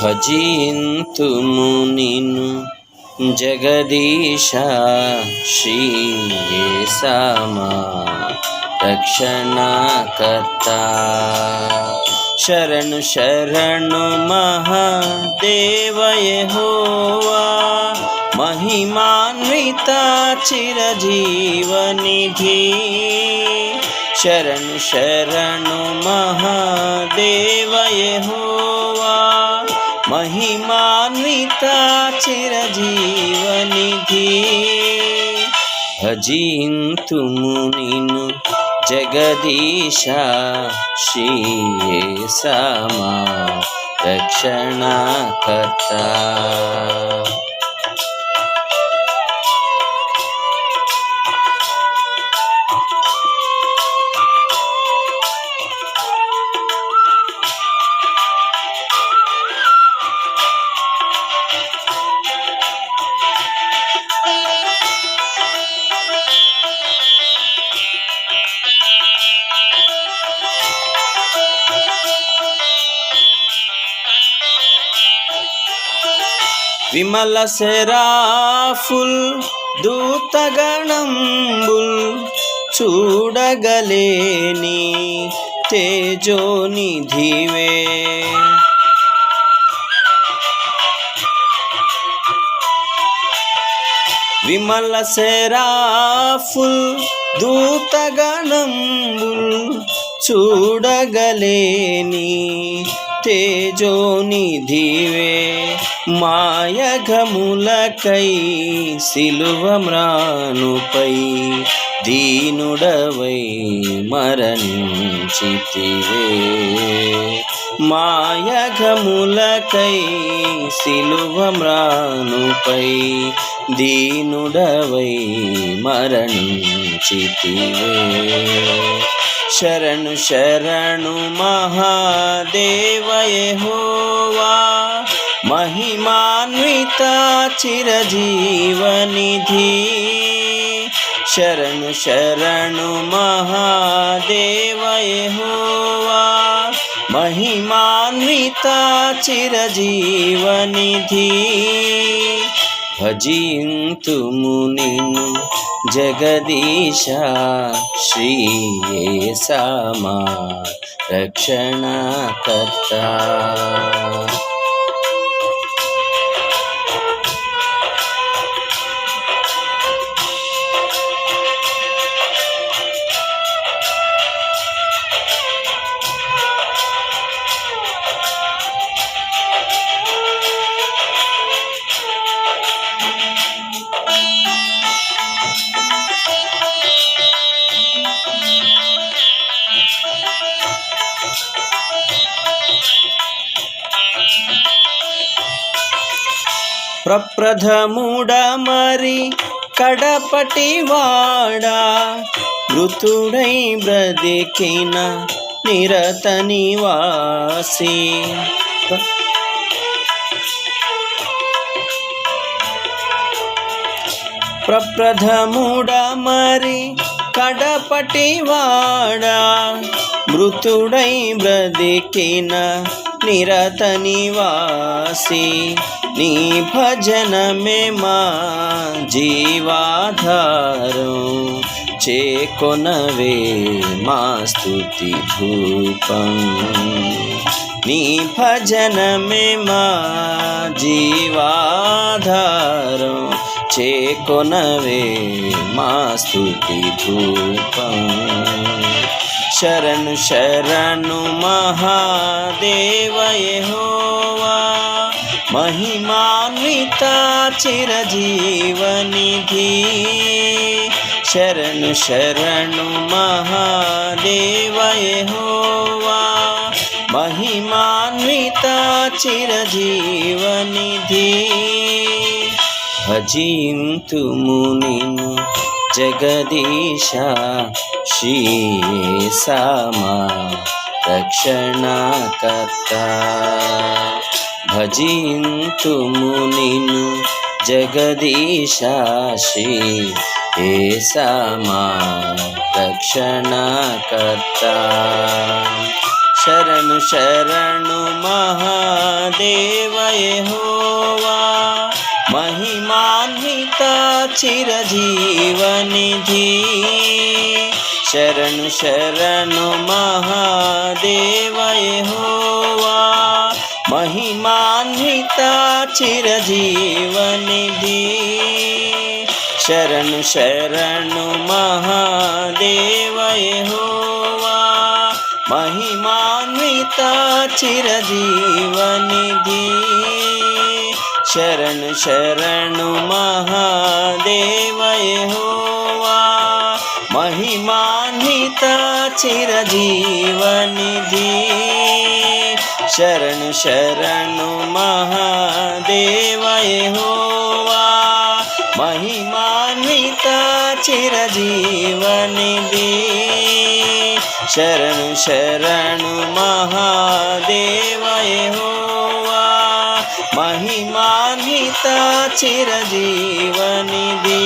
భజింతుము నిన్ను జగదీశ శ్రీ యేసమా రక్షణకర్త. శరణు శరణు మహాదేవ యెహోవా మహిమాన్విత చిరజీవనిధి. శరణు శరణు మహాదేవ యెహోవా మహిమాన్విత చిరజీవనిధి. భజింతుము నిన్ను జగదీశ శ్రీ యేసమా రక్షణకర్త. విమల సెరాఫుల్ దూతగణంబుల్ చూడగలేని తేజోనిధివే. విమల సెరాఫుల్ దూతగణంబుల్ చూడగలేని తేజోనిధివే. మాయఘములకై సిలువమ్రానుపై దీనుడవై మరణించితివే. మాయఘములకై సిలువమ్రానుపై దీనుడవై మరణించితివే. శరణు శరణు మహాదేవ యెహోవా మహిమాన్విత చిరజీవనిధి. శరణు శరణు మహాదేవ యెహోవా మహిమాన్విత చిరజీవనిధి. భజింతుము నిన్ను జగదీశ శ్రీ యేసమా రక్షణకర్త. ప్రప్రథముడ మరి కడపటి వాడా మృతుడై బ్రతికిన నిరత నివాసి. ప్రప్రథముడ మరి కడపటి వాడా మృతుడై బ్రతికిన నిరత నివాసి. నీ భజనమే మా జీవాధారం చేకొనవే మా స్తుతి ధూపం. నీ భజనమే మా జీవాధారం చేకొనవే మా స్తుతి ధూపం. శరణు శరణు మహాదేవ యెహోవా మహిమాన్విత చిరజీవనిధి. శరణు శరణు మహాదేవ యెహోవా మహిమాన్విత చిరజీవనిధి. భజింతుము నిన్ను జగదీశ శ్రీ యేసమా రక్షణకర్త. భజింతుము నిన్ను జగదీశ శ్రీ యేసమా రక్షణకర్త. శరణు శరణు మహాదేవ యెహోవా మహిమాన్విత చిరజీవనిధి శరణు శరణు మహాదేవ యెహోవా మహిమాన్విత చిరజీవనిధి శరణు శరణు మహాదేవ యెహోవా మహిమాన్విత చిరజీవనిధి శరణు శరణు మహాదేవ యెహోవా మహిమాన్విత చిరజీవనిధి శరణు శరణు మహాదేవ యెహోవా మహిమాన్విత చిరజీవనిధి శరణు శరణు మహాదేవ యెహోవా మహిమాన్విత చిరజీవనిధి